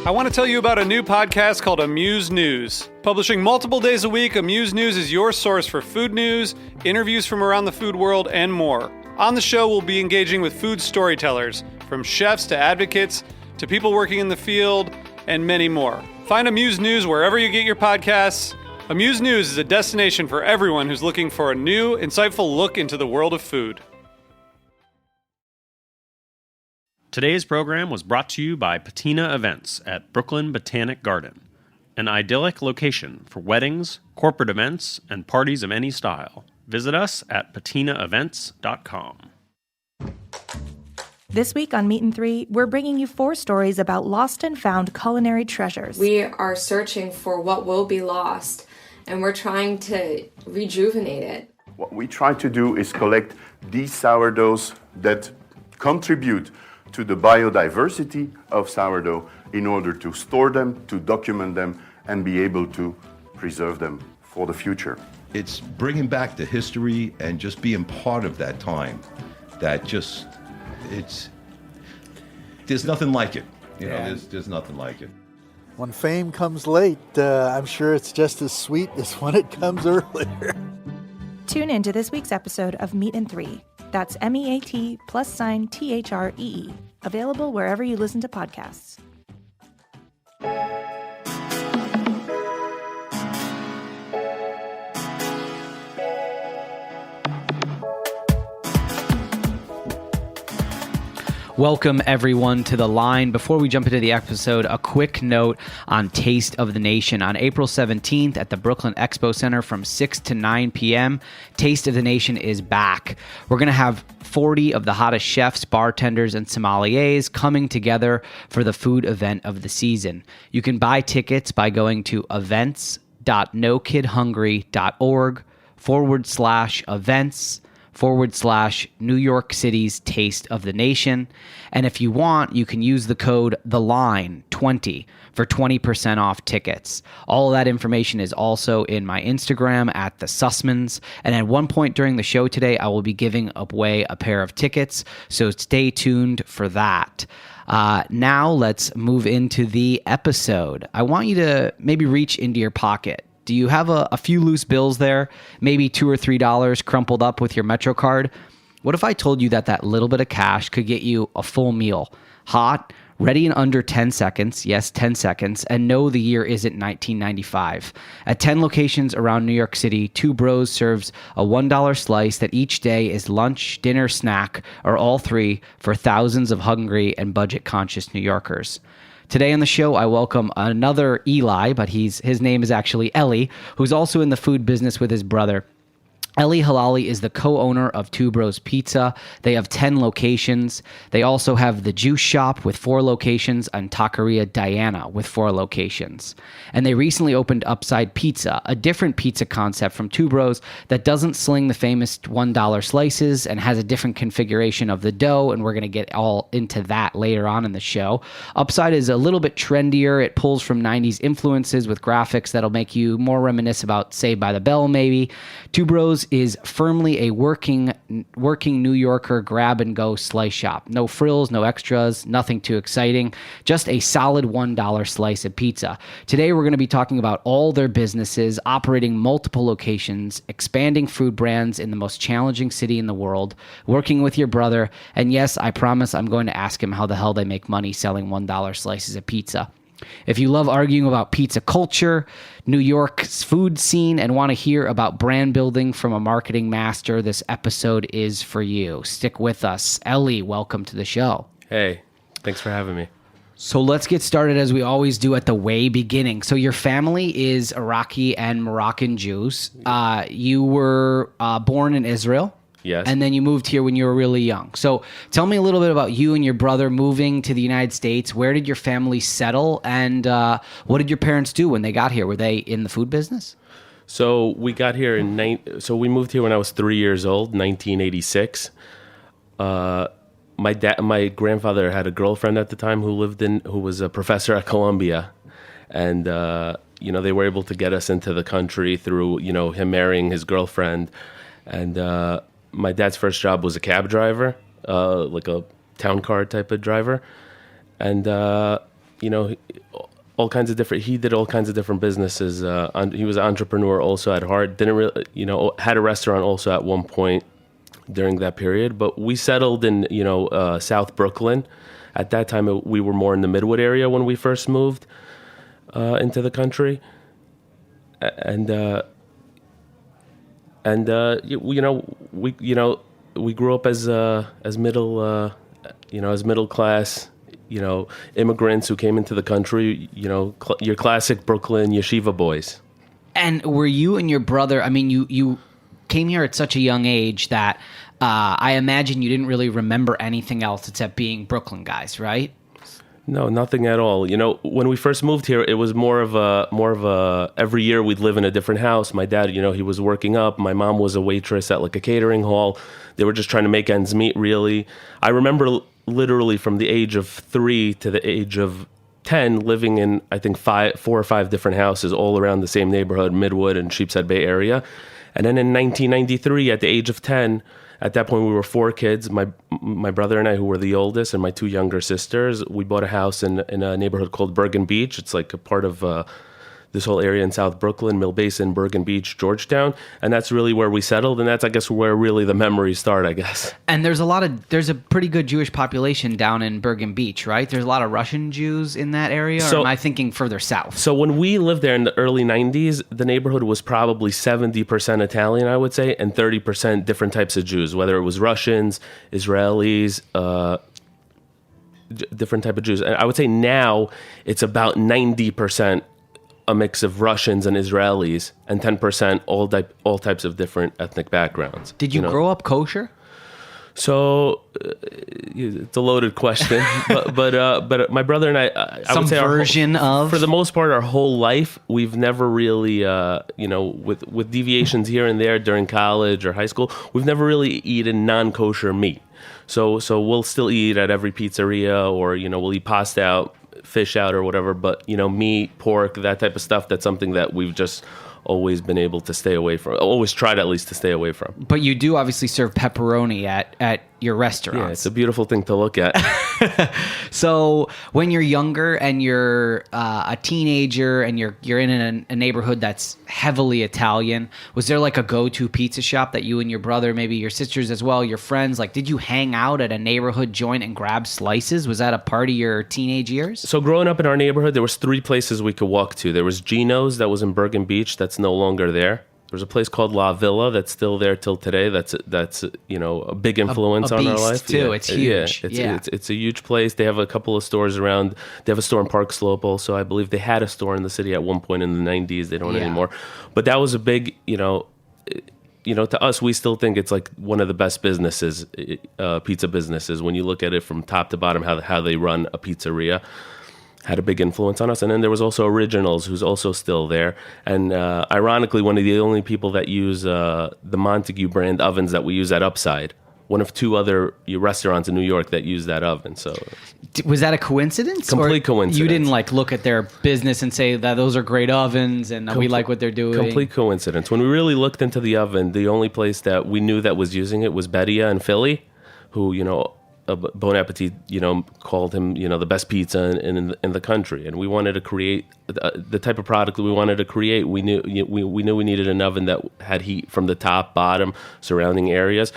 I want to tell you about a new podcast called Amuse News. Publishing multiple days a week, Amuse News is your source for food news, interviews from around the food world, and more. On the show, we'll be engaging with food storytellers, from chefs to advocates to people working in the field, and many more. Find Amuse News wherever you get your podcasts. Amuse News is a destination for everyone who's looking for a new, insightful look into the world of food. Today's program was brought to you by Patina Events at Brooklyn Botanic Garden, an idyllic location for weddings, corporate events, and parties of any style. Visit us at patinaevents.com. This week on Meat and Three, we're bringing you 4 stories about lost and found culinary treasures. We are searching for what will be lost, and we're trying to rejuvenate it. What we try to do is collect these sourdoughs that contribute to the biodiversity of sourdough in order to store them, to document them, and be able to preserve them for the future. It's bringing back the history and just being part of that time. There's nothing like it. You know, there's nothing like it. When fame comes late, I'm sure it's just as sweet as when it comes earlier. Tune in to this week's episode of Meat and Three. That's MEAT+THREE. Available wherever you listen to podcasts. Welcome, everyone, to The Line. Before we jump into the episode, a quick note on Taste of the Nation. On April 17th at the Brooklyn Expo Center from 6 to 9 p.m., Taste of the Nation is back. We're going to have 40 of the hottest chefs, bartenders, and sommeliers coming together for the food event of the season. You can buy tickets by going to events.nokidhungry.org/events/New York City's Taste of the Nation. And if you want, you can use the code THELINE20 for 20% off tickets. All of that information is also in my Instagram at the Sussmans. And at one point during the show today, I will be giving away a pair of tickets, so stay tuned for that. Now let's move into the episode. I want you to maybe reach into your pocket. Do you have a few loose bills there? Maybe $2 or $3 crumpled up with your Metro card? What if I told you that little bit of cash could get you a full meal, hot, ready in under 10 seconds, yes, 10 seconds, and no, the year isn't 1995. At 10 locations around New York City, Two Bros serves a $1 slice that each day is lunch, dinner, snack, or all three for thousands of hungry and budget-conscious New Yorkers. Today on the show, I welcome another Eli, but his name is actually Eli, who's also in the food business with his brother. Eli Halali is the co-owner of Two Bros Pizza. They have 10 locations. They also have the Juice Shop with 4 locations and Taqueria Diana with 4 locations. And they recently opened Upside Pizza, a different pizza concept from Two Bros that doesn't sling the famous $1 slices and has a different configuration of the dough, and we're going to get all into that later on in the show. Upside is a little bit trendier. It pulls from 90s influences with graphics that'll make you more reminisce about Saved by the Bell, maybe. Two Bros is firmly a working New Yorker grab-and-go slice shop. No frills, no extras, nothing too exciting, just a solid $1 slice of pizza. Today we're going to be talking about all their businesses, operating multiple locations, expanding food brands in the most challenging city in the world, working with your brother, and yes, I promise I'm going to ask him how the hell they make money selling $1 slices of pizza. If you love arguing about pizza culture, New York's food scene, and want to hear about brand building from a marketing master, this episode is for you. Stick with us. Eli, welcome to the show. Hey, thanks for having me. So let's get started as we always do at the way beginning. So your family is Iraqi and Moroccan Jews. You were born in Israel. Yes. And then you moved here when you were really young. So tell me a little bit about you and your brother moving to the United States. Where did your family settle? And what did your parents do when they got here? Were they in the food business? So we got here we moved here when I was 3 years old, 1986. My grandfather had a girlfriend at the time who was a professor at Columbia. And, they were able to get us into the country through, him marrying his girlfriend. And, my dad's first job was a cab driver, like a town car type of driver. And all kinds of different. He did all kinds of different businesses. He was an entrepreneur also at heart. Didn't really, had a restaurant also at one point during that period. But we settled in, South Brooklyn. At that time, we were more in the Midwood area when we first moved into the country, we grew up as middle class, immigrants who came into the country, your classic Brooklyn yeshiva boys. And were you and your brother, I mean, you came here at such a young age that I imagine you didn't really remember anything else except being Brooklyn guys, right? No, nothing at all. When we first moved here, it was more of a every year we'd live in a different house. My dad, he was working up. My mom was a waitress at like a catering hall. They were just trying to make ends meet, really. I remember literally from the age of 3 to the age of 10 living in, I think, 4 or 5 different houses all around the same neighborhood, Midwood and Sheepshead Bay area. And then in 1993, at the age of 10, at that point, we were 4 kids, my brother and I, who were the oldest, and my 2 younger sisters. We bought a house in a neighborhood called Bergen Beach. It's like a part of this whole area in South Brooklyn, Mill Basin, Bergen Beach, Georgetown. And that's really where we settled. And that's, I guess, where really the memories start, I guess. And there's a pretty good Jewish population down in Bergen Beach, right? There's a lot of Russian Jews in that area, or am I thinking further south? So when we lived there in the early 90s, the neighborhood was probably 70% Italian, I would say, and 30% different types of Jews, whether it was Russians, Israelis, different type of Jews. And I would say now it's about 90% a mix of Russians and Israelis, and 10% all types of different ethnic backgrounds. Did you grow up kosher? So it's a loaded question, but my brother and I Some would say version of, for the most part, our whole life we've never really, with deviations here and there during college or high school, we've never really eaten non-kosher meat. So we'll still eat at every pizzeria, or we'll eat pasta out, fish out, or whatever. But meat, pork, that type of stuff, that's something that we've just always been able to stay away from. Always tried at least to stay away from. But you do obviously serve pepperoni at your restaurants. Yeah, it's a beautiful thing to look at. So when you're younger and you're a teenager and you're in a neighborhood that's heavily Italian, was there like a go-to pizza shop that you and your brother, maybe your sisters as well, your friends, like did you hang out at a neighborhood joint and grab slices? Was that a part of your teenage years? So growing up in our neighborhood, there was 3 places we could walk to. There was Gino's that was in Bergen Beach, that's no longer there. There's a place called La Villa that's still there till today. That's a big influence on our life too. Yeah. It's huge. It's a huge place. They have a couple of stores around. They have a store in Park Slope also. I believe they had a store in the city at one point in the 90s. They don't anymore. But that was a big, to us, we still think it's like one of the best businesses, pizza businesses. When you look at it from top to bottom, how they run a pizzeria. Had a big influence on us. And then there was also Originals, who's also still there. And ironically, one of the only people that use the Montague brand ovens that we use at Upside. One of 2 other restaurants in New York that use that oven. So, was that a coincidence? Complete coincidence. You didn't look at their business and say that those are great ovens and we like what they're doing? Complete coincidence. When we really looked into the oven, the only place that we knew that was using it was Bedia in Philly, who, Bon Appetit, called him, the best pizza in the country, and we wanted to create the type of product that we wanted to create. We knew we needed an oven that had heat from the top, bottom, surrounding areas.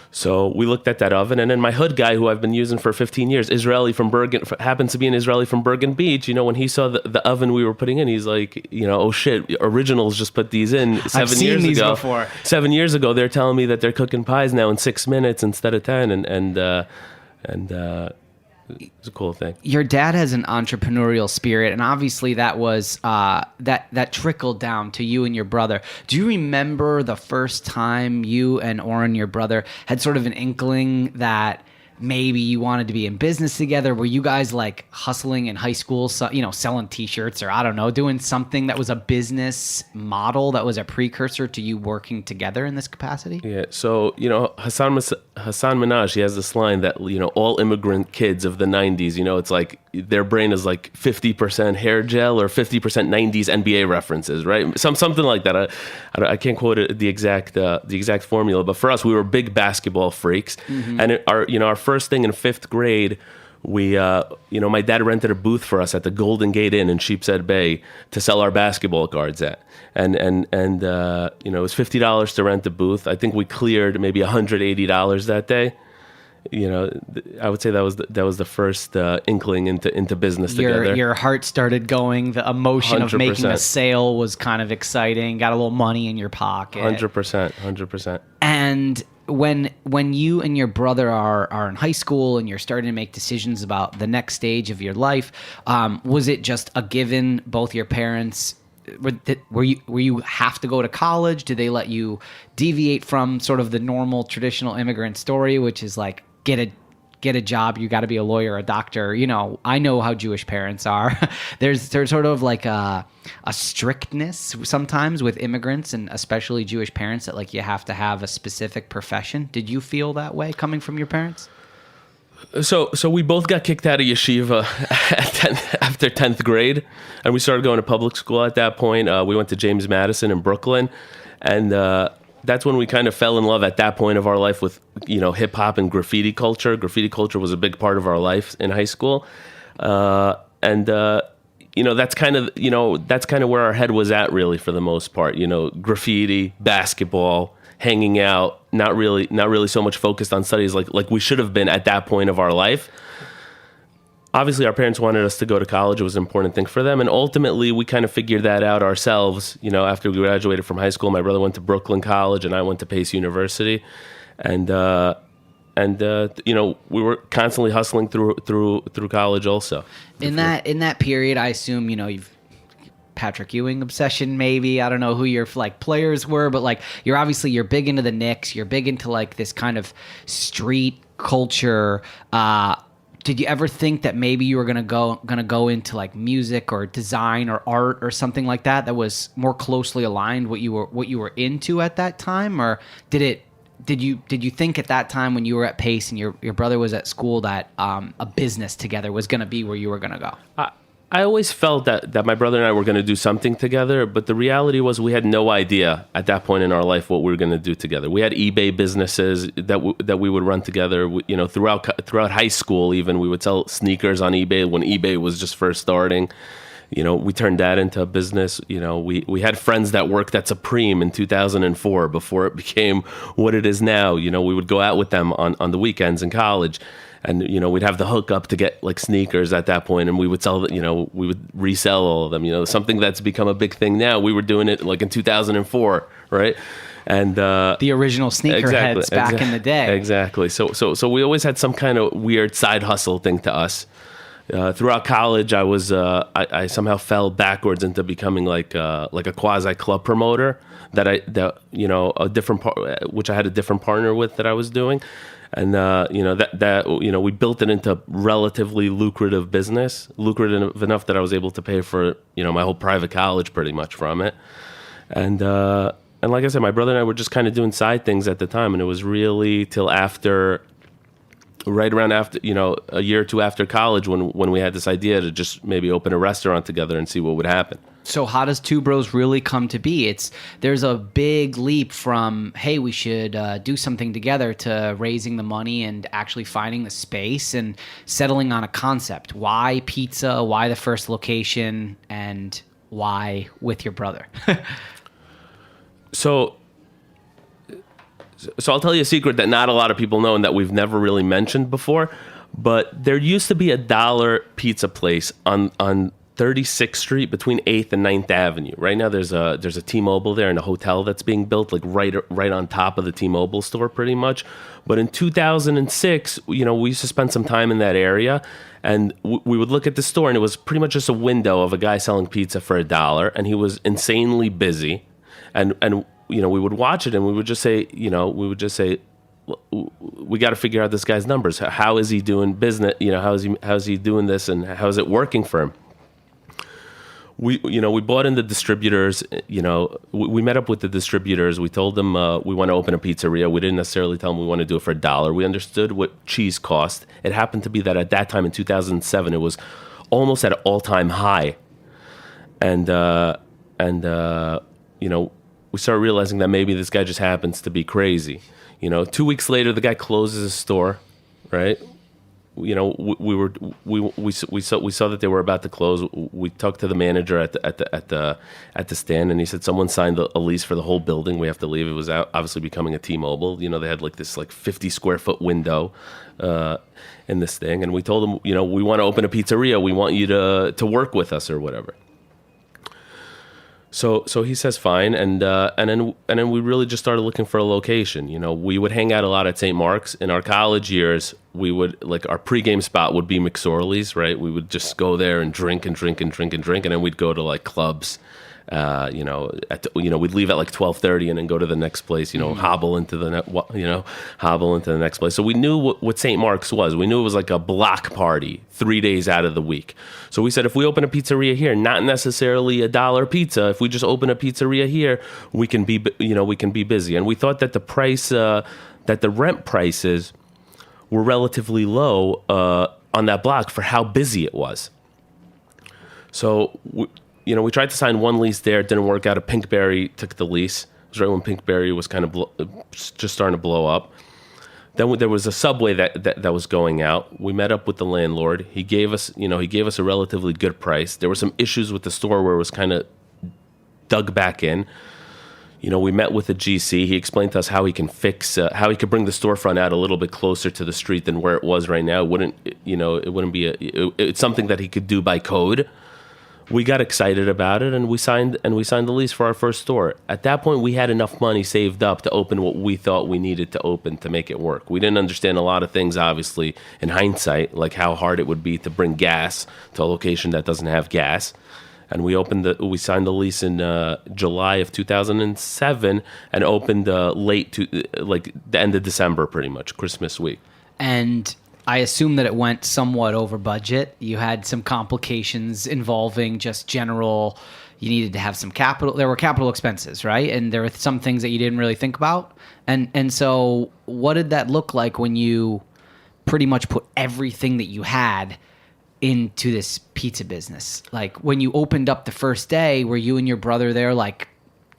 So we looked at that oven, and then my hood guy, who I've been using for 15 years, happens to be an Israeli from Bergen Beach. When he saw the oven we were putting in, he's like, oh shit, Originals just put these in 7 years ago. I've seen these before. 7 years ago, they're telling me that they're cooking pies now in 6 minutes instead of 10, and it's a cool thing. Your dad has an entrepreneurial spirit, and obviously that was that trickled down to you and your brother. Do you remember the first time you and Oren, your brother, had sort of an inkling that maybe you wanted to be in business together? Were you guys like hustling in high school, selling T-shirts, or I don't know, doing something that was a business model that was a precursor to you working together in this capacity? Yeah. So, Hassan Minhaj, he has this line that, all immigrant kids of the 90s, it's like their brain is like 50% hair gel or 50% 90s NBA references, right? Something like that. I can't quote the exact formula, but for us, we were big basketball freaks. Mm-hmm. And our first thing in 5th grade, my dad rented a booth for us at the Golden Gate Inn in Sheepshead Bay to sell our basketball cards at. And it was $50 to rent the booth. I think we cleared maybe $180 that day. I would say that was the first inkling into business together. Your heart started going. The emotion 100%. of making a sale was kind of exciting. Got a little money in your pocket. 100%. And when you and your brother are in high school and you're starting to make decisions about the next stage of your life, was it just a given? Both your parents, were you have to go to college? Did they let you deviate from sort of the normal traditional immigrant story, which is like get a job, you got to be a lawyer, a doctor? I know how Jewish parents are. There's sort of like a strictness sometimes with immigrants, and especially Jewish parents, that like you have to have a specific profession. Did you feel that way coming from your parents? So we both got kicked out of yeshiva after 10th grade, and we started going to public school at that point. We went to James Madison in Brooklyn, and that's when we kind of fell in love at that point of our life with, hip hop and graffiti culture. Graffiti culture was a big part of our life in high school. That's kind of where our head was at, really, for the most part. Graffiti, basketball, hanging out, not really so much focused on studies like we should have been at that point of our life. Obviously, our parents wanted us to go to college. It was an important thing for them. And ultimately, we kind of figured that out ourselves. After we graduated from high school, my brother went to Brooklyn College and I went to Pace University. And we were constantly hustling through college also. In that period, I assume, you've Patrick Ewing obsession, maybe. I don't know who your players were, but you're big into the Knicks. You're big into this kind of street culture. Did you ever think that maybe you were gonna go into music or design or art or something like that was more closely aligned what you were into at that time? Or did you think at that time when you were at Pace and your brother was at school that a business together was gonna be where you were gonna go? I always felt that my brother and I were going to do something together, but the reality was we had no idea at that point in our life what we were going to do together. We had eBay businesses that we would run together. Throughout high school, even we would sell sneakers on eBay when eBay was just first starting. We turned that into a business. We had friends that worked at Supreme in 2004 before it became what it is now. We would go out with them on the weekends in college. And, we'd have the hookup to get sneakers at that point, and we would sell, we would resell all of them, something that's become a big thing now. We were doing it in 2004, right? And the original sneakerheads back in the day. Exactly. So we always had some kind of weird side hustle thing to us. Throughout college, I somehow fell backwards into becoming like a quasi club promoter which I had a different partner with that I was doing. And we built it into relatively lucrative business, lucrative enough that I was able to pay for my whole private college pretty much from it. And like I said, my brother and I were just kind of doing side things at the time, and it was really till right around after a year or two after college when we had this idea to just maybe open a restaurant together and see what would happen. So how does Two Bros really come to be? There's a big leap from, hey, we should do something together, to raising the money and actually finding the space and settling on a concept. Why pizza? Why the first location? And why with your brother? So I'll tell you a secret that not a lot of people know and that we've never really mentioned before. But there used to be a $1 pizza place on 36th Street between 8th and 9th Avenue. Right now there's a T-Mobile there and a hotel that's being built right on top of the T-Mobile store pretty much. But in 2006, we used to spend some time in that area, and we would look at the store, and it was pretty much just a window of a guy selling pizza for $1, and he was insanely busy. And we would watch it, and we would just say, we got to figure out this guy's numbers. How is he doing business? How's he doing this, and how is it working for him? We bought in the distributors. We met up with the distributors. We told them we want to open a pizzeria. We didn't necessarily tell them we want to do it for $1. We understood what cheese cost. It happened to be that at that time in 2007, it was almost at an all-time high, and we started realizing that maybe this guy just happens to be crazy. 2 weeks later, the guy closes his store, right? we saw that they were about to close. We talked to the manager at the stand, and he said someone signed a lease for the whole building. We have to leave. It was obviously becoming a T-Mobile. They had this 50 square foot window in this thing, and we told them, we want to open a pizzeria. We want you to work with us or whatever. So he says fine, and then we really just started looking for a location. We would hang out a lot at St. Mark's. In our college years, we would our pregame spot would be McSorley's, right? We would just go there and drink, and then we'd go to clubs. We'd leave at 12:30 and then go to the next place. Hobble into the next place. So we knew what St. Mark's was. We knew it was like a block party 3 days out of the week. So we said, if we open a pizzeria here, not necessarily $1 pizza, if we just open a pizzeria here, we can be busy. And we thought that the price, that the rent prices were relatively low on that block for how busy it was. So we tried to sign one lease there. It didn't work out. A Pinkberry took the lease. It was right when Pinkberry was kind of just starting to blow up. Then there was a Subway that was going out. We met up with the landlord. He gave us a relatively good price. There were some issues with the store where it was kind of dug back in. We met with the GC. He explained to us how he can how he could bring the storefront out a little bit closer to the street than where it was right now. It's something that he could do by code. We got excited about it, and we signed the lease for our first store. At that point, we had enough money saved up to open what we thought we needed to open to make it work. We didn't understand a lot of things, obviously, in hindsight, like how hard it would be to bring gas to a location that doesn't have gas. And we signed the lease in July of 2007 and opened the end of December, pretty much, Christmas week. And I assume that it went somewhat over budget. You had some complications involving just general, you needed to have some capital. There were capital expenses, right? And there were some things that you didn't really think about. And so what did that look like when you pretty much put everything that you had into this pizza business? Like when you opened up the first day, were you and your brother there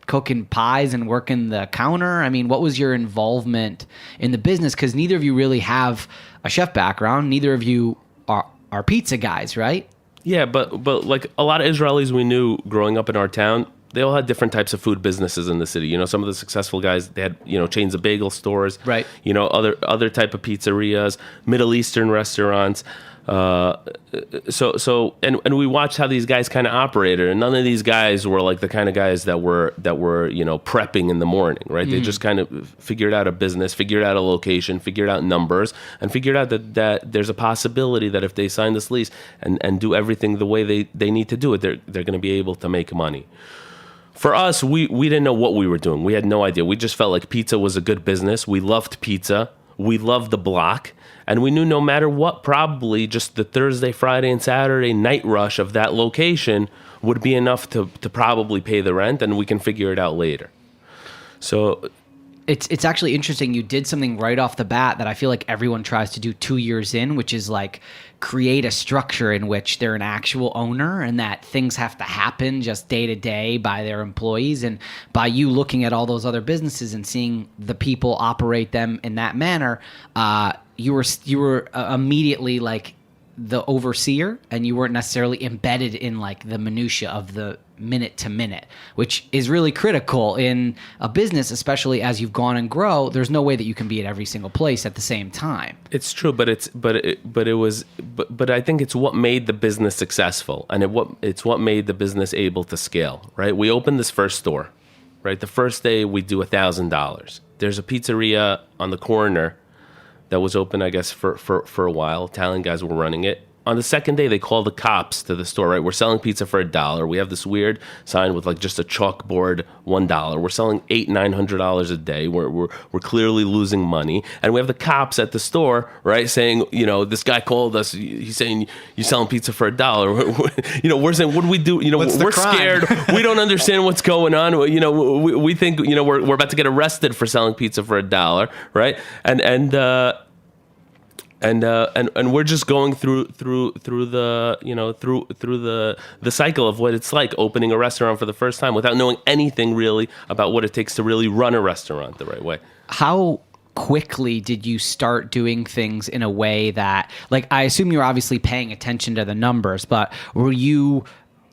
cooking pies and working the counter? I mean, what was your involvement in the business? Because neither of you really have a chef background. Neither of you are pizza guys, right? Yeah, but a lot of Israelis we knew growing up in our town, they all had different types of food businesses in the city. Some of the successful guys, they had chains of bagel stores, right? Other type of pizzerias, Middle Eastern restaurants. So we watched how these guys kind of operated, and none of these guys were the kind of guys that were prepping in the morning, right? They just kind of figured out a business, figured out a location, figured out numbers, and figured out that there's a possibility that if they sign this lease and do everything the way they need to do it, they're going to be able to make money. For us, we didn't know what we were doing. We had no idea. We just felt like pizza was a good business. We loved pizza. We loved the block. And we knew no matter what, probably just the Thursday, Friday, and Saturday night rush of that location would be enough to probably pay the rent, and we can figure it out later. So it's actually interesting. You did something right off the bat that I feel like everyone tries to do 2 years in, which is create a structure in which they're an actual owner and that things have to happen just day to day by their employees. And by you looking at all those other businesses and seeing the people operate them in that manner, you were immediately the overseer, and you weren't necessarily embedded in the minutia of the minute to minute, which is really critical in a business, especially as you've gone and grow. There's no way that you can be at every single place at the same time. It's true, but I think it's what made the business successful, and it's what made the business able to scale. Right? We opened this first store. Right? The first day we do $1,000. There's a pizzeria on the corner that was open, I guess, for a while. Italian guys were running it. On the second day, they called the cops to the store, right? We're selling pizza for $1. We have this weird sign with just a chalkboard, $1. We're selling $800-900 a day. We're clearly losing money. And we have the cops at the store, right, saying, this guy called us. He's saying, you're selling pizza for $1. We're saying, what do we do? We're scared. We don't understand what's going on. We think, we're about to get arrested for selling pizza for $1, right? And we're just going through the cycle of what it's like opening a restaurant for the first time without knowing anything really about what it takes to really run a restaurant the right way. How quickly did you start doing things in a way that, like, I assume you're obviously paying attention to the numbers, but were you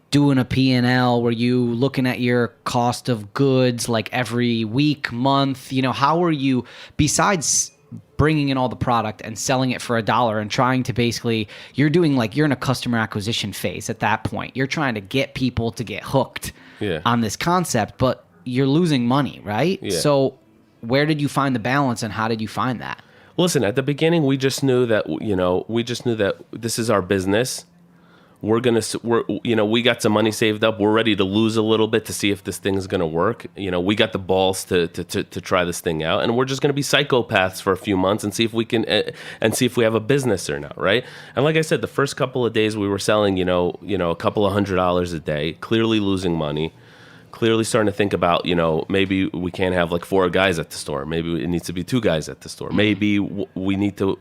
doing a P&L? Were you looking at your cost of goods like every week, month? How were you, besides bringing in all the product and selling it for $1 and trying to basically, you're in a customer acquisition phase at that point. You're trying to get people to get hooked on this concept, but you're losing money, right? Yeah. So where did you find the balance, and how did you find that? Listen, at the beginning, we just knew that, this is our business. We got some money saved up. We're ready to lose a little bit to see if this thing is going to work. We got the balls to try this thing out, and we're just going to be psychopaths for a few months and see if we can, and see if we have a business or not, right? And like I said, the first couple of days we were selling, a couple of $100 a day, clearly losing money, clearly starting to think about, maybe we can't have like 4 guys at the store. Maybe it needs to be 2 guys at the store. Maybe we need to,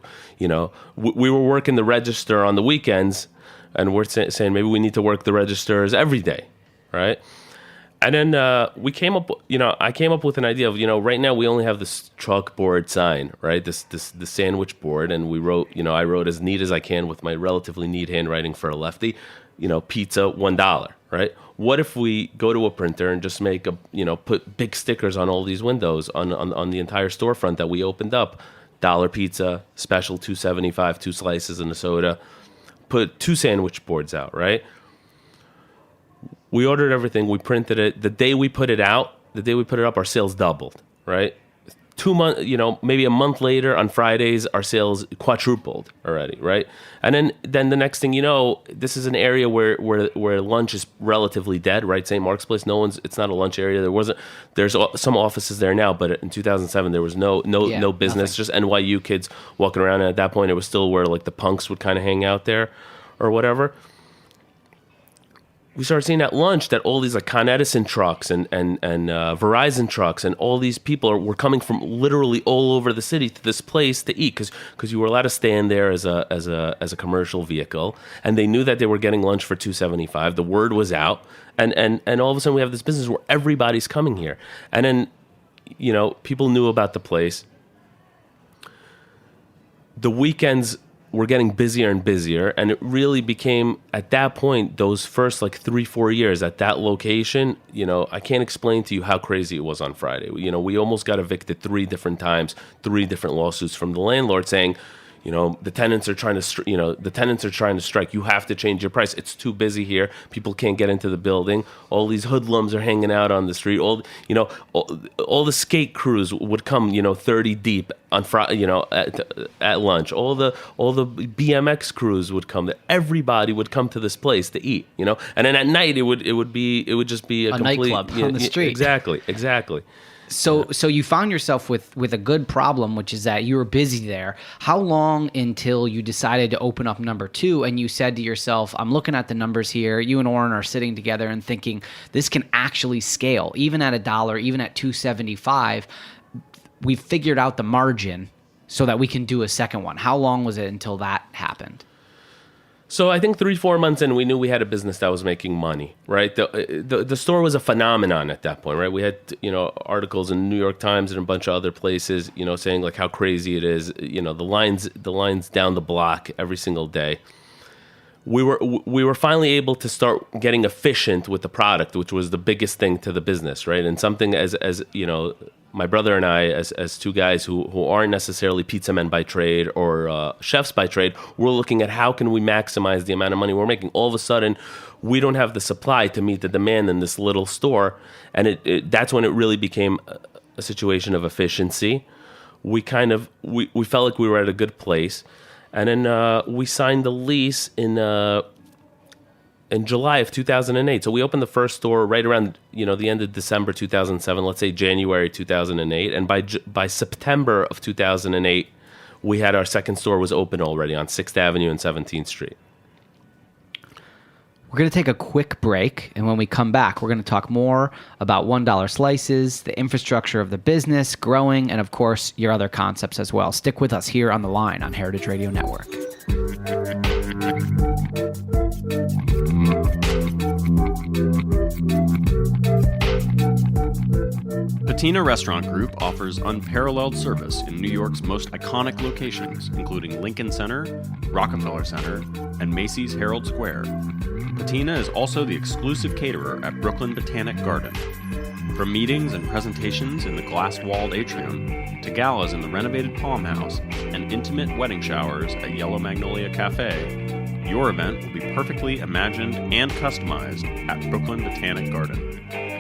we were working the register on the weekends. And we're saying maybe we need to work the registers every day, right? And then we came up, I came up with an idea of, right now we only have this chalkboard sign, right? The sandwich board, and we wrote, I wrote as neat as I can with my relatively neat handwriting for a lefty, pizza $1, right? What if we go to a printer and just make put big stickers on all these windows on the entire storefront that we opened up? $1 pizza, special $2.75, 2 slices and a soda. Put 2 sandwich boards out, right? We ordered everything. We printed it. The day we put it up, our sales doubled, right? 2 months, maybe a month later on Fridays, our sales quadrupled already, right? And then the next thing you know, this is an area where lunch is relatively dead, right? St. Mark's Place, it's not a lunch area. There's some offices there now, but in 2007 there was no business, nothing. just NYU kids walking around. And at that point, it was still where like the punks would kind of hang out there, or whatever. We started seeing at lunch that all these like Con Edison trucks and Verizon trucks and all these people were coming from literally all over the city to this place to eat because you were allowed to stand there as a commercial vehicle, and they knew that they were getting lunch for $2.75. The word was out, and all of a sudden we have this business where everybody's coming here, and then people knew about the place. The weekends were getting busier and busier, and it really became, at that point, those first like 3-4 years at that location, I can't explain to you how crazy it was on Friday. We almost got evicted 3 different times, 3 different lawsuits from the landlord saying, the tenants are trying to strike. You have to change your price. It's too busy here. People can't get into the building. All these hoodlums are hanging out on the street. All the skate crews would come, 30 deep on Friday, at lunch. All the BMX crews would come. Everybody would come to this place to eat, And then at night it would just be a complete nightclub on the street. Exactly. So you found yourself with a good problem, which is that you were busy there. How long until you decided to open up number 2 and you said to yourself, I'm looking at the numbers here. You and Oren are sitting together and thinking this can actually scale. Even at $1, even at $2.75, we've figured out the margin so that we can do a second one. How long was it until that happened? So I think 3-4 months in, we knew we had a business that was making money, right? The store was a phenomenon at that point, right? We had, articles in the New York Times and a bunch of other places, saying like how crazy it is, the lines down the block every single day. We were finally able to start getting efficient with the product, which was the biggest thing to the business, right? And something as my brother and I, as 2 guys who aren't necessarily pizza men by trade or chefs by trade, we're looking at how can we maximize the amount of money we're making. All of a sudden, we don't have the supply to meet the demand in this little store, and that's when it really became a situation of efficiency. We felt like we were at a good place, and then we signed the lease in July of 2008. So we opened the first store right around, the end of December 2007, let's say January 2008. And by September of 2008, we had our second store was open already on 6th Avenue and 17th Street. We're going to take a quick break, and when we come back, we're going to talk more about $1 slices, the infrastructure of the business, growing, and of course, your other concepts as well. Stick with us here on The Line on Heritage Radio Network. Patina Restaurant Group offers unparalleled service in New York's most iconic locations, including Lincoln Center, Rockefeller Center, and Macy's Herald Square. Patina is also the exclusive caterer at Brooklyn Botanic Garden. From meetings and presentations in the glass-walled atrium, to galas in the renovated Palm House, and intimate wedding showers at Yellow Magnolia Cafe, your event will be perfectly imagined and customized at Brooklyn Botanic Garden.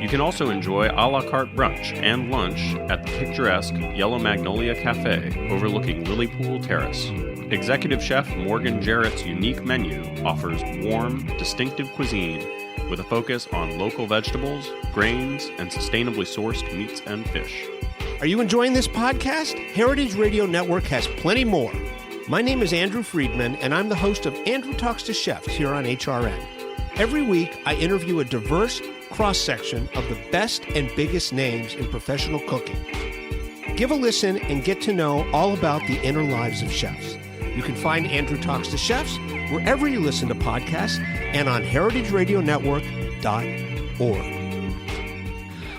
You can also enjoy a la carte brunch and lunch at the picturesque Yellow Magnolia Cafe overlooking Lilypool Terrace. Executive Chef Morgan Jarrett's unique menu offers warm, distinctive cuisine with a focus on local vegetables, grains, and sustainably sourced meats and fish. Are you enjoying this podcast? Heritage Radio Network has plenty more. My name is Andrew Friedman, and I'm the host of Andrew Talks to Chefs here on HRN. Every week, I interview a diverse cross-section of the best and biggest names in professional cooking. Give a listen and get to know all about the inner lives of chefs. You can find Andrew Talks to Chefs wherever you listen to podcasts and on heritageradionetwork.org.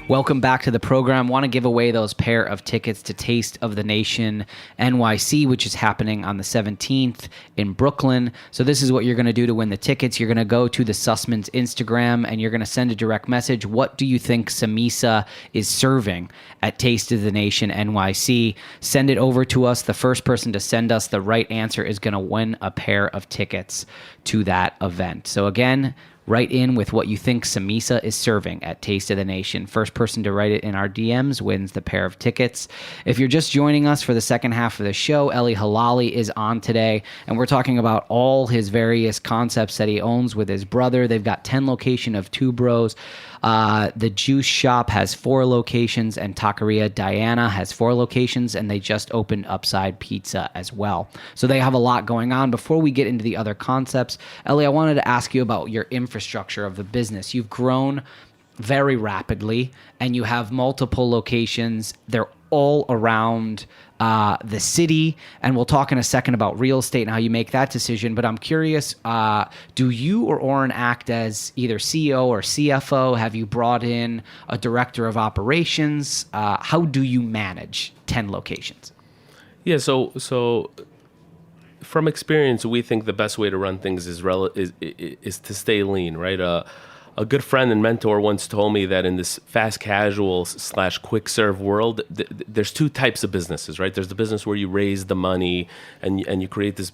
Welcome back to the program. Want to give away those pair of tickets to Taste of the Nation NYC, which is happening on the 17th in Brooklyn. So this is what you're going to do to win the tickets. You're going to go to the Sussman's Instagram and you're going to send a direct message. What do you think Samisa is serving at Taste of the Nation NYC? Send it over to us. The first person to send us the right answer is going to win a pair of tickets to that event. So again, write in with what you think Samisa is serving at Taste of the Nation. First person to write it in our DMs wins the pair of tickets. If you're just joining us for the second half of the show, Eli Halali is on today, and we're talking about all his various concepts that he owns with his brother. They've got 10 locations of Two Bros. The Juice Shop has 4 locations, and Taqueria Diana has 4 locations, and they just opened Upside Pizza as well. So they have a lot going on. Before we get into the other concepts, Ellie, I wanted to ask you about your infrastructure of the business. You've grown very rapidly, and you have multiple locations. They're all around the city, and we'll talk in a second about real estate and how you make that decision. But I'm curious, do you or Oren act as either CEO or CFO? Have you brought in a director of operations? How do you manage 10 locations? Yeah, so from experience, we think the best way to run things is to stay lean, right? A good friend and mentor once told me that in this fast casual / quick serve world, there's 2 types of businesses, right? There's the business where you raise the money and you create this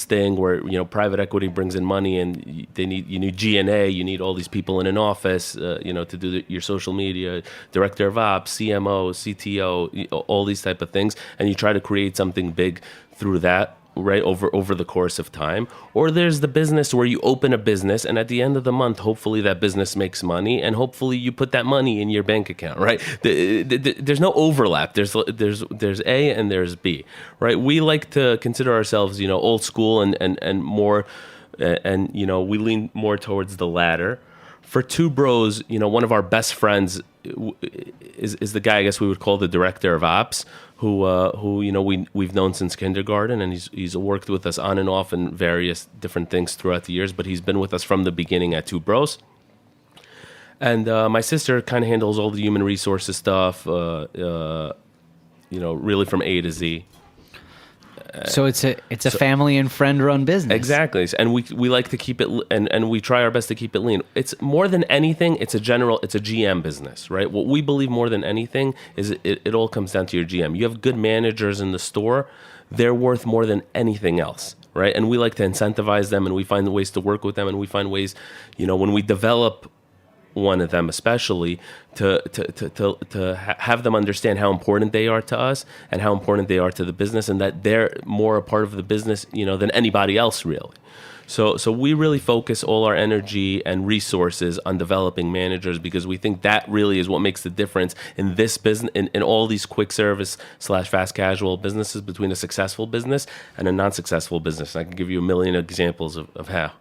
thing where, you know, private equity brings in money and you need G&A, you need all these people in an office, to do your social media, director of ops, CMO, CTO, all these type of things, and you try to create something big through that, right, over the course of time. Or there's the business where you open a business and at the end of the month, hopefully that business makes money and hopefully you put that money in your bank account, right? There's no overlap. There's A and there's B, right? We like to consider ourselves, old school and more, and we lean more towards the latter. For Two Bros, one of our best friends is the guy I guess we would call the director of ops, who we've known since kindergarten, and he's worked with us on and off in various different things throughout the years, but he's been with us from the beginning at Two Bros. And my sister kind of handles all the human resources stuff, really from A to Z. So it's a family and friend run business. Exactly. And we like to keep it, and we try our best to keep it lean. It's more than anything, it's a GM business, right? What we believe more than anything is it all comes down to your GM. You have good managers in the store, they're worth more than anything else, right? And we like to incentivize them, and we find ways to work with them, and we find ways, when we develop one of them especially, to have them understand how important they are to us and how important they are to the business, and that they're more a part of the business, than anybody else really. So we really focus all our energy and resources on developing managers, because we think that really is what makes the difference in this business, in all these quick service / fast casual businesses, between a successful business and a non-successful business. And I can give you a million examples of how.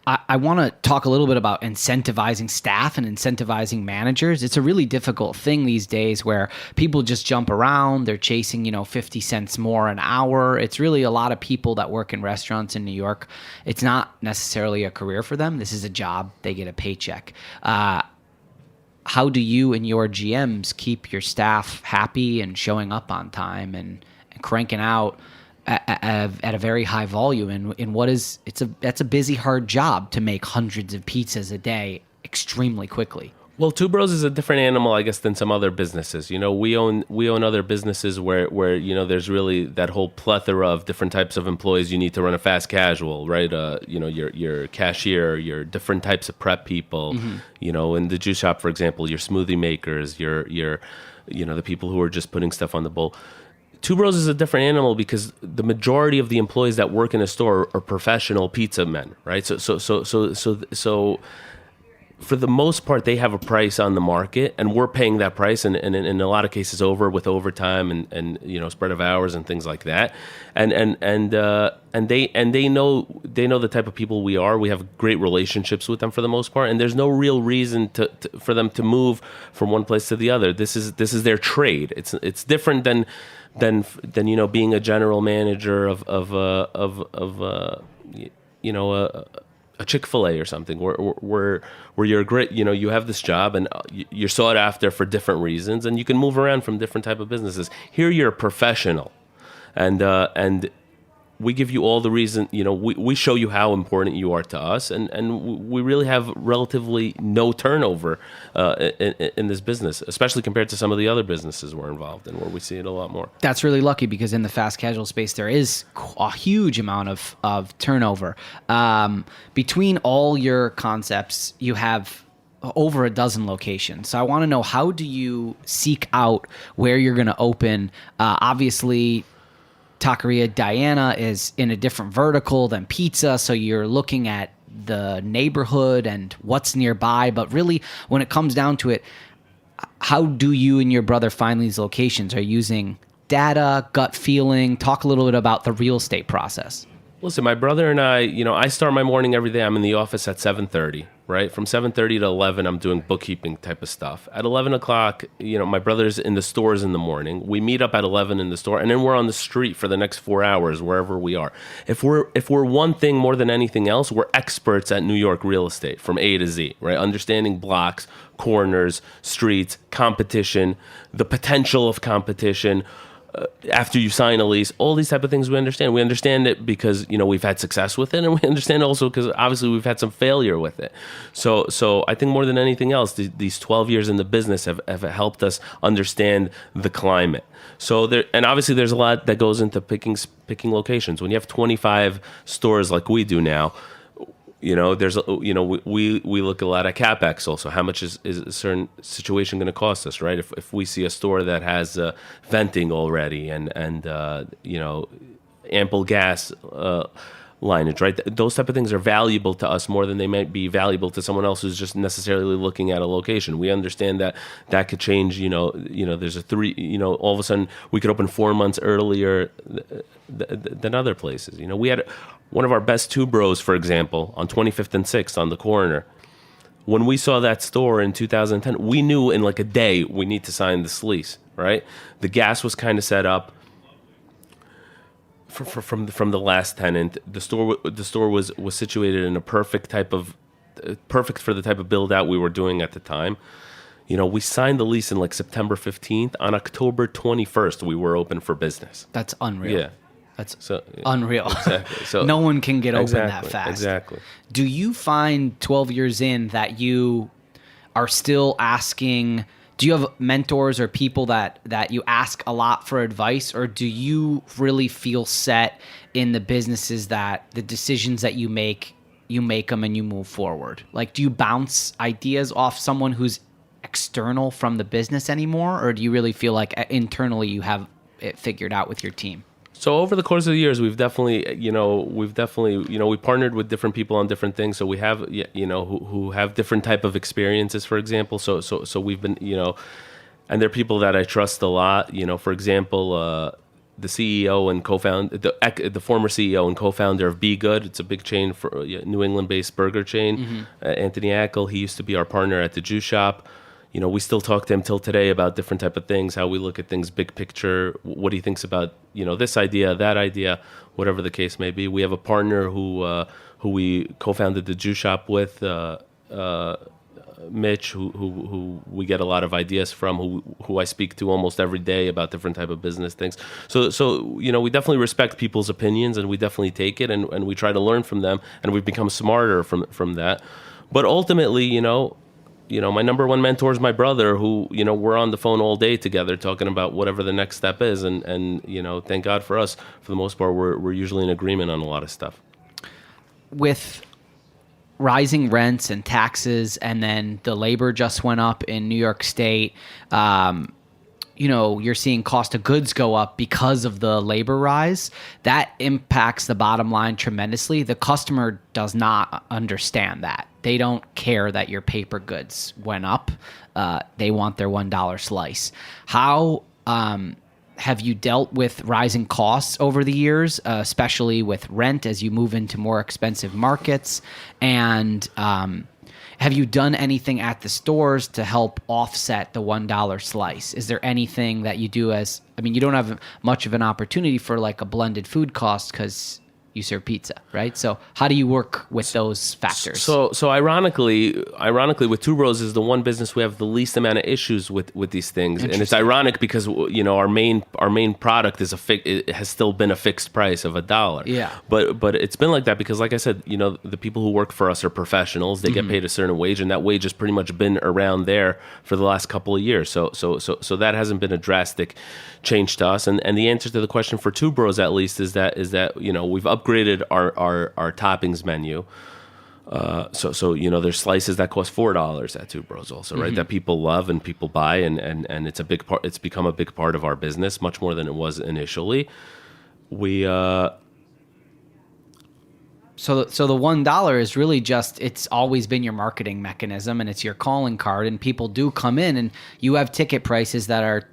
I want to talk a little bit about incentivizing staff and incentivizing managers. It's a really difficult thing these days where people just jump around. They're chasing, 50 cents more an hour. It's really a lot of people that work in restaurants in New York. It's not necessarily a career for them. This is a job. They get a paycheck. how do you and your GMs keep your staff happy and showing up on time and cranking out at a very high volume? And that's a busy, hard job to make hundreds of pizzas a day extremely quickly. Well, Two Bros is a different animal, I guess, than some other businesses. You know, we own other businesses where you know there's really that whole plethora of different types of employees you need to run a fast casual, right? You know, your cashier, your different types of prep people. Mm-hmm. You know, in the juice shop, for example, your smoothie makers, your you know the people who are just putting stuff on the bowl. Two Bros is a different animal because the majority of the employees that work in a store are professional pizza men, right? So for the most part, they have a price on the market, and we're paying that price, and in a lot of cases over with overtime and you know spread of hours and things like that, and they know the type of people we are. We have great relationships with them for the most part, and there's no real reason for them to move from one place to the other. This is their trade. It's different than you know being a general manager of you know a Chick-fil-A or something, where you're great, you know, you have this job and you're sought after for different reasons, and you can move around from different type of businesses. Here, you're a professional, and we give you all the reason. You know, we show you how important you are to us, and we really have relatively no turnover in this business, especially compared to some of the other businesses we're involved in, where we see it a lot more. That's really lucky because in the fast casual space, there is a huge amount of turnover. Between all your concepts, you have over a dozen locations. So I want to know, how do you seek out where you're going to open? Obviously, Taqueria Diana is in a different vertical than pizza, so you're looking at the neighborhood and what's nearby. But really, when it comes down to it, how do you and your brother find these locations? Are you using data, gut feeling? Talk a little bit about the real estate process. Listen, my brother and I, you know, I start my morning every day. I'm in the office at 7:30, right? From 7:30 to 11, I'm doing bookkeeping type of stuff. At 11 o'clock, you know, my brother's in the stores in the morning. We meet up at 11 in the store, and then we're on the street for the next 4 hours, wherever we are. If we're one thing more than anything else, we're experts at New York real estate from A to Z, right? Understanding blocks, corners, streets, competition, the potential of competition, after you sign a lease, all these type of things we understand. We understand it because, you know, we've had success with it, and we understand also because obviously we've had some failure with it. So I think more than anything else, these 12 years in the business have helped us understand the climate. So there, and obviously there's a lot that goes into picking locations. When you have 25 stores like we do now, you know, there's, you know, we look a lot at CapEx also. How much is a certain situation going to cost us, right? If we see a store that has venting already and you know, ample gas lineage, right? Those type of things are valuable to us more than they might be valuable to someone else who's just necessarily looking at a location. We understand that could change. You know, there's all of a sudden we could open 4 months earlier than other places. You know, we had one of our best Two Bros, for example, on 25th and 6th on the corner. When we saw that store in 2010, we knew in like a day we need to sign this lease, right? The gas was kind of set up from the last tenant. The store was situated in a perfect for the type of build out we were doing at the time. You know, we signed the lease in like September 15th. On October 21st, we were open for business. That's unreal. Yeah. That's unreal. Exactly. So no one can get open that fast. Exactly. Do you find 12 years in that you are still asking, do you have mentors or people that you ask a lot for advice, or do you really feel set in the businesses that the decisions that you make them and you move forward? Like, do you bounce ideas off someone who's external from the business anymore, or do you really feel like internally you have it figured out with your team? So over the course of the years, we've definitely, we partnered with different people on different things. So we have, who have different type of experiences, for example. So we've been, and they're people that I trust a lot. You know, for example, the CEO and co-founder, the former CEO and co-founder of Be Good. It's a big chain for New England-based burger chain. Mm-hmm. Anthony Ackel. He used to be our partner at the Juice Shop. You know, we still talk to him till today about different type of things, how we look at things big picture, what he thinks about, this idea, that idea, whatever the case may be. We have a partner who we co-founded the Juice Shop with, Mitch, who we get a lot of ideas from, who I speak to almost every day about different type of business things. So we definitely respect people's opinions, and we definitely take it, and we try to learn from them, and we've become smarter from that. But ultimately, my number one mentor is my brother, who, we're on the phone all day together talking about whatever the next step is. And thank God for us, for the most part, we're usually in agreement on a lot of stuff. With rising rents and taxes, and then the labor just went up in New York State, you're seeing cost of goods go up because of the labor rise. That impacts the bottom line tremendously. The customer does not understand that. They don't care that your paper goods went up. They want their $1 slice. How have you dealt with rising costs over the years, especially with rent as you move into more expensive markets? And have you done anything at the stores to help offset the $1 slice? Is there anything that you do you don't have much of an opportunity for like a blended food cost because you serve pizza, right? So how do you work with those factors? So ironically, with Two Bros is the one business we have the least amount of issues with these things, and it's ironic because our main product is it has still been a fixed price of $1. Yeah. But it's been like that because, like I said, the people who work for us are professionals. They get paid a certain wage, and that wage has pretty much been around there for the last couple of years. So that hasn't bbeen a drastic change to us. And the answer to the question for Two Bros at least is that we've upgraded our toppings menu. So there's slices that cost $4 at Two Bros also, right? That people love and people buy, and it's a big part. It's become a big part of our business, much more than it was initially. So the $1 is really it's always been your marketing mechanism, and it's your calling card, and people do come in, and you have ticket prices that are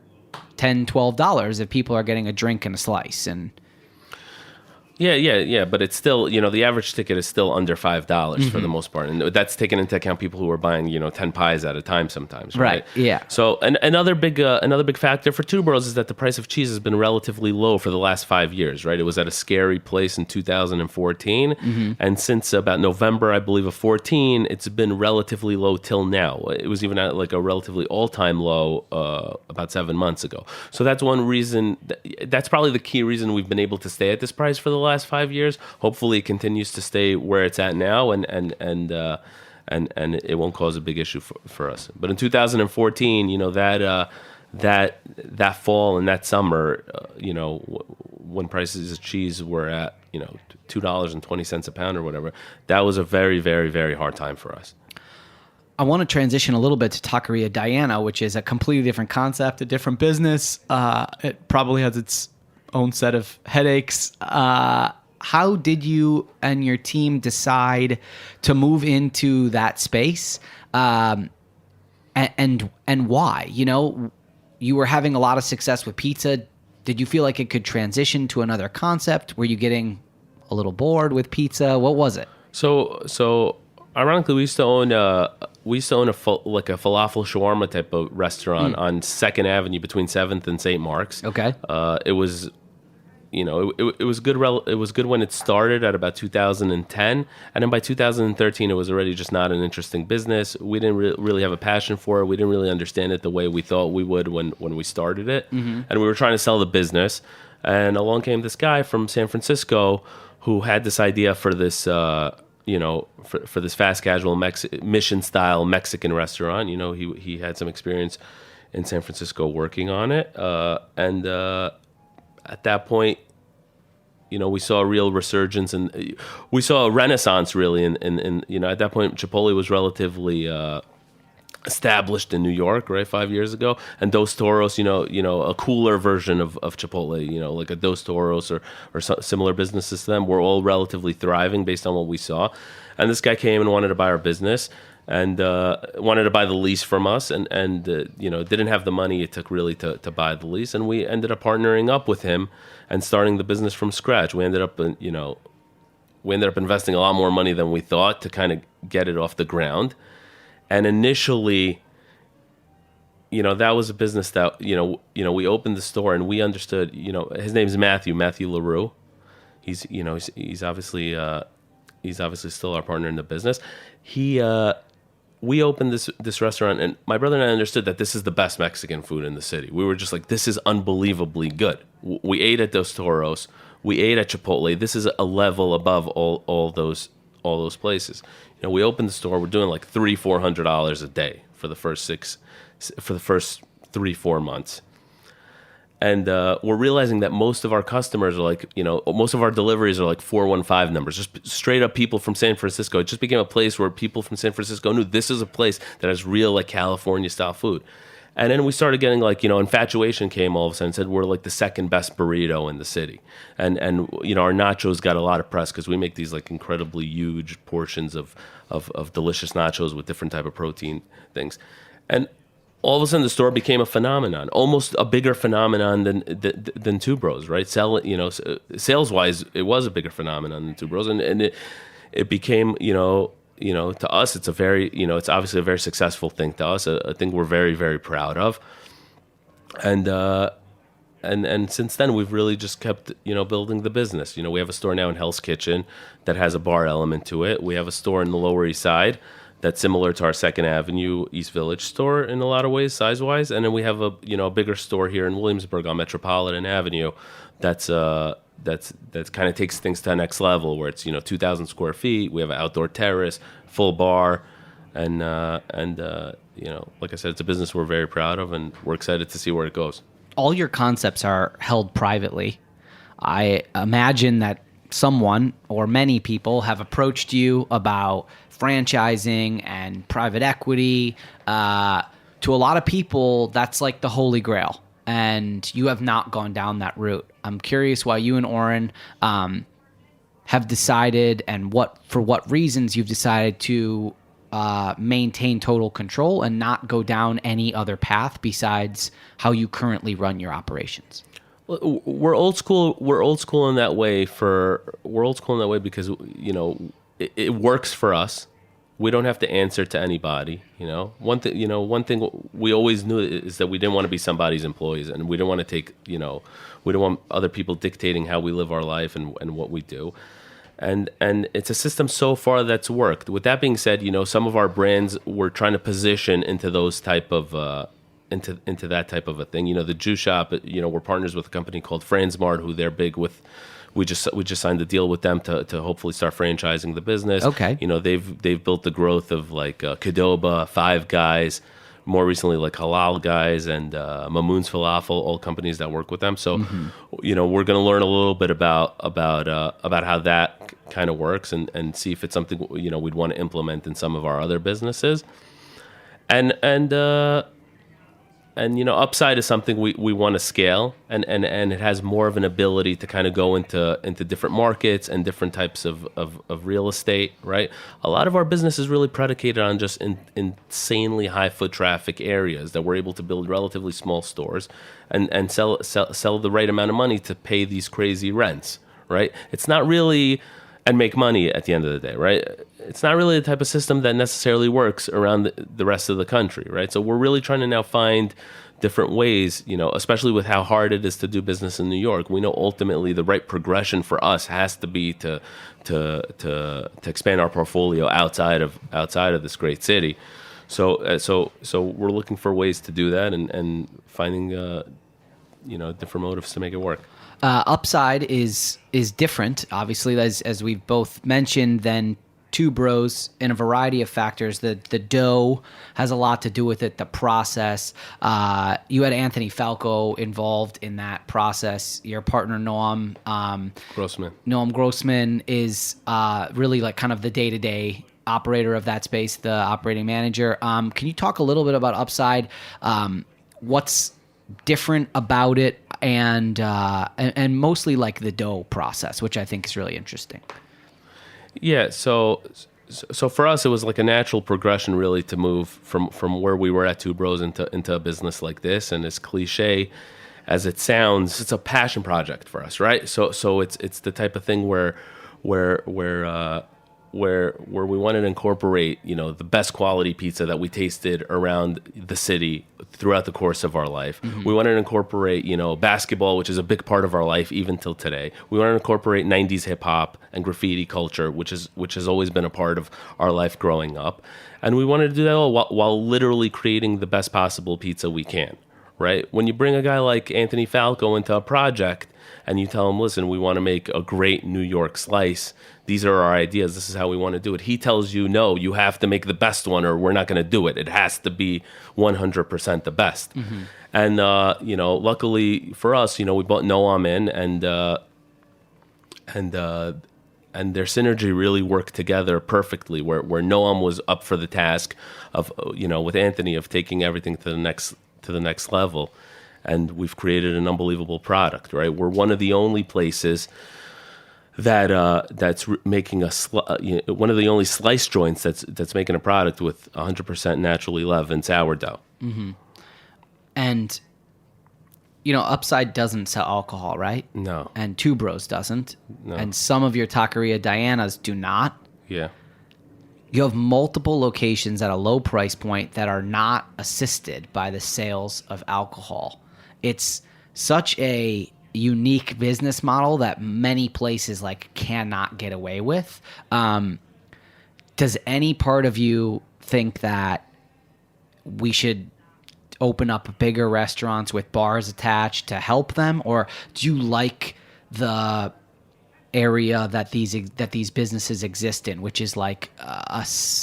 $10, $12 if people are getting a drink and a slice. And Yeah, but it's still, the average ticket is still under $5 for the most part. And that's taken into account people who are buying, 10 pies at a time sometimes, right? Yeah. So another big factor for Two Bros is that the price of cheese has been relatively low for the last 5 years, right? It was at a scary place in 2014. And since about November, I believe, of 14, it's been relatively low till now. It was even at like a relatively all-time low about 7 months ago. So that's one reason, that's probably the key reason we've been able to stay at this price for the last 5 years. Hopefully it continues to stay where it's at now, and it won't cause a big issue for us. But in 2014, that fall and that summer, when prices of cheese were at $2.20 a pound or whatever, that was a very, very, very hard time for us. I want to transition a little bit to Taqueria Diana, which is a completely different concept, a different business. It probably has its own set of headaches. How did you and your team decide to move into that space, and why? You were having a lot of success with pizza. Did you feel like it could transition to another concept? Were you getting a little bored with pizza? What was it? So ironically, we used to own a falafel shawarma type of restaurant on 2nd Avenue between 7th and St. Mark's. Okay. It was, it was good. It was good when it started at about 2010, and then by 2013, it was already just not an interesting business. We didn't really have a passion for it. We didn't really understand it the way we thought we would when we started it, and we were trying to sell the business. And along came this guy from San Francisco who had this idea for this, for this fast casual mission style Mexican restaurant. He had some experience in San Francisco working on it, and at that point, we saw a real resurgence, and we saw a renaissance really. In at that point, Chipotle was relatively established in New York, right, 5 years ago, and Dos Toros, a cooler version of Chipotle, like a Dos Toros or similar businesses to them, were all relatively thriving based on what we saw. And this guy came and wanted to buy our business, and wanted to buy the lease from us, and didn't have the money it took really to buy the lease, and we ended up partnering up with him and starting the business from scratch. We ended up investing a lot more money than we thought to kind of get it off the ground. And initially, that was a business that we opened the store and we understood. His name's Matthew LaRue. He's obviously still our partner in the business. we opened this restaurant, and my brother and I understood that this is the best Mexican food in the city. We were just like, this is unbelievably good. We ate at Dos Toros, we ate at Chipotle. This is a level above all those places. We opened the store. We're doing like $300-400 a day for the first 3-4 months. And we're realizing that most of our customers are like, most of our deliveries are like 415 numbers, just straight up people from San Francisco. It just became a place where people from San Francisco knew this is a place that has real like California style food. And then we started getting like, infatuation came all of a sudden and said we're like the second best burrito in the city. And our nachos got a lot of press because we make these like incredibly huge portions of delicious nachos with different type of protein things. And all of a sudden, the store became a phenomenon, almost a bigger phenomenon than Two Bros, right? Sales-wise, it was a bigger phenomenon than Two Bros, and it became, to us, it's a very, it's obviously a very successful thing to us, a thing we're very, very proud of, and since then we've really just kept, building the business. We have a store now in Hell's Kitchen that has a bar element to it. We have a store in the Lower East Side that's similar to our 2nd Avenue East Village store in a lot of ways, size-wise. And then we have a bigger store here in Williamsburg on Metropolitan Avenue that's kind of takes things to the next level, where it's 2,000 square feet. We have an outdoor terrace, full bar, and like I said, it's a business we're very proud of, and we're excited to see where it goes. All your concepts are held privately. I imagine that someone or many people have approached you about franchising and private equity. To a lot of people, that's like the holy grail, and you have not gone down that route. I'm curious why you and Oren have decided, and for what reasons you've decided to maintain total control and not go down any other path besides how you currently run your operations. We're old school. We're old school in that way. Because it works for us. We don't have to answer to anybody. One thing we always knew is that we didn't want to be somebody's employees, and we didn't want to take. We don't want other people dictating how we live our life and what we do. And it's a system so far that's worked. With that being said, some of our brands we're trying to position into those type of. Into that type of a thing. The Jew shop, we're partners with a company called Franzmart, who they're big with. We just signed a deal with them to hopefully start franchising the business. Okay. They've built the growth of like Qdoba, Five Guys, more recently like Halal Guys and Mamoon's Falafel, all companies that work with them. So, we're going to learn a little bit about how that kind of works and see if it's something we'd want to implement in some of our other businesses. And upside is something we want to scale, and it has more of an ability to kind of go into different markets and different types of real estate, right? A lot of our business is really predicated on just insanely high foot traffic areas that we're able to build relatively small stores and sell the right amount of money to pay these crazy rents, right? It's not really, and make money at the end of the day, right? It's not really the type of system that necessarily works around the rest of the country, right? So we're really trying to now find different ways, especially with how hard it is to do business in New York. We know ultimately the right progression for us has to be to expand our portfolio outside of this great city. So we're looking for ways to do that and finding different motives to make it work. Upside is different, obviously, as we've both mentioned, than Two Bros in a variety of factors. The dough has a lot to do with it, the process. You had Anthony Falco involved in that process. Your partner, Noam Grossman. Noam Grossman is really like kind of the day-to-day operator of that space, the operating manager. Can you talk a little bit about Upside? What's different about it, and mostly like the dough process, which I think is really interesting. Yeah, so for us, it was like a natural progression, really, to move from where we were at Two Bros into a business like this. And as cliche as it sounds, it's a passion project for us, right? So it's the type of thing where where we wanted to incorporate, the best quality pizza that we tasted around the city throughout the course of our life. Mm-hmm. We wanted to incorporate, basketball, which is a big part of our life even till today. We wanted to incorporate 90s hip hop and graffiti culture, which has always been a part of our life growing up. And we wanted to do that all while literally creating the best possible pizza we can, right? When you bring a guy like Anthony Falco into a project and you tell him, listen, we want to make a great New York slice. These are our ideas. This is how we want to do it. He tells you, no, you have to make the best one or we're not going to do it. It has to be 100% the best. Mm-hmm. And, luckily for us, we brought Noam in and their synergy really worked together perfectly where Noam was up for the task of, with Anthony of taking everything to the next level. And we've created an unbelievable product, right? We're one of the only places that's making one of the only slice joints that's making a product with 100% naturally leavened sourdough. Mm-hmm. And Upside doesn't sell alcohol, right? No. And Two Bros doesn't. No. And some of your Taqueria Dianas do not. Yeah. You have multiple locations at a low price point that are not assisted by the sales of alcohol. It's such a unique business model that many places cannot get away with. Does any part of you think that we should open up bigger restaurants with bars attached to help them, or do you like the area that these businesses exist in, which is like a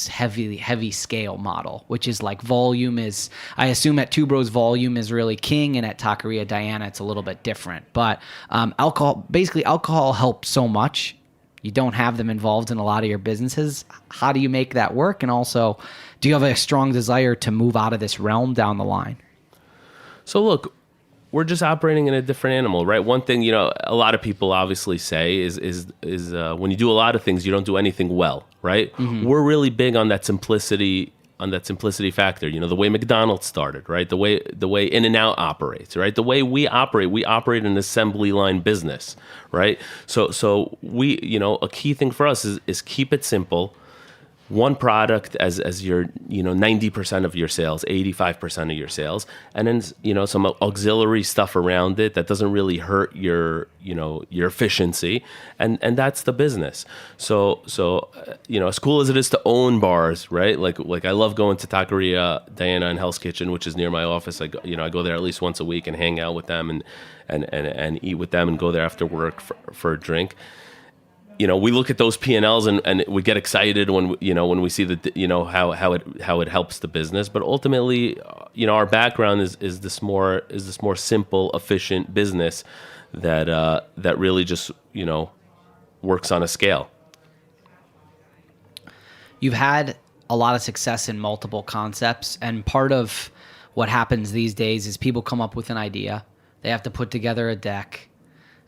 heavy scale model, which is like volume is, I assume at Two Bros volume is really king, and at Taqueria Diana it's a little bit different. But alcohol helps so much. You don't have them involved in a lot of your businesses. How do you make that work? And also, do you have a strong desire to move out of this realm down the line? So look, we're just operating in a different animal, right? One thing, a lot of people obviously say is when you do a lot of things, you don't do anything well, right? Mm-hmm. We're really big on that simplicity factor. The way McDonald's started, right? The way In-N-Out operates, right? The way we operate an assembly line business, right? So we, a key thing for us is keep it simple. One product as your 90% of your sales, 85% of your sales, and then some auxiliary stuff around it that doesn't really hurt your efficiency, and that's the business. So as cool as it is to own bars, right? Like I love going to Taqueria Diana and Hell's Kitchen, which is near my office. I go there at least once a week and hang out with them and eat with them and go there after work for a drink. We look at those P&Ls and we get excited when we see how it helps the business. But ultimately, our background is this more simple, efficient business that really just works on a scale. You've had a lot of success in multiple concepts, and part of what happens these days is people come up with an idea, they have to put together a deck,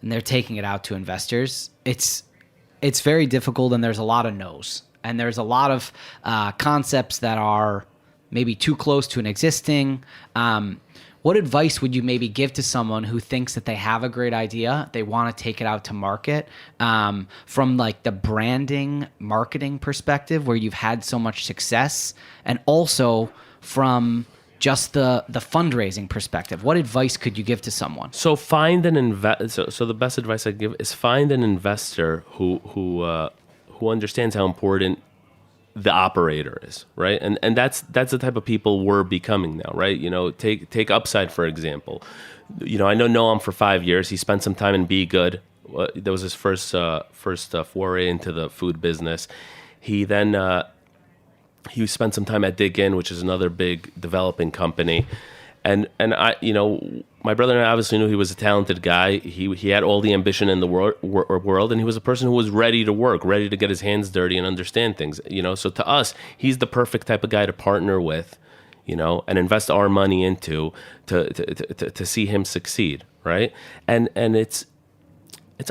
and they're taking it out to investors. It's very difficult, and there's a lot of no's. And there's a lot of concepts that are maybe too close to an existing. What advice would you maybe give to someone who thinks that they have a great idea, they want to take it out to market, from like the branding, marketing perspective where you've had so much success, and also from just the fundraising perspective? What advice could you give to someone? So find an So the best advice I give is find an investor who understands how important the operator is, right? And that's the type of people we're becoming now, right? Take Upside for example. I know Noam for 5 years. He spent some time in Be Good. That was his first foray into the food business. He then he spent some time at Dig In, which is another big developing company. And I, my brother and I obviously knew he was a talented guy. He had all the ambition in the world, and he was a person who was ready to work, ready to get his hands dirty and understand things. So to us, he's the perfect type of guy to partner with, and invest our money into to see him succeed, right? And it's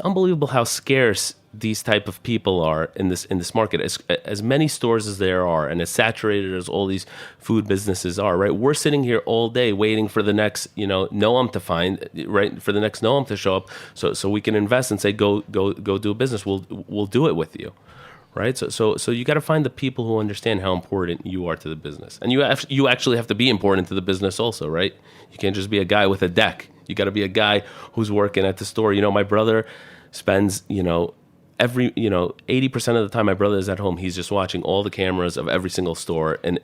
unbelievable how scarce these type of people are in this market. As many stores as there are, and as saturated as all these food businesses are, right? We're sitting here all day waiting for the next, Noam to find, right? For the next Noam to show up, so we can invest and say, go do a business. We'll do it with you, right? So you got to find the people who understand how important you are to the business, and you actually have to be important to the business also, right? You can't just be a guy with a deck. You got to be a guy who's working at the store. My brother spends, 80% of the time my brother is at home, he's just watching all the cameras of every single store, and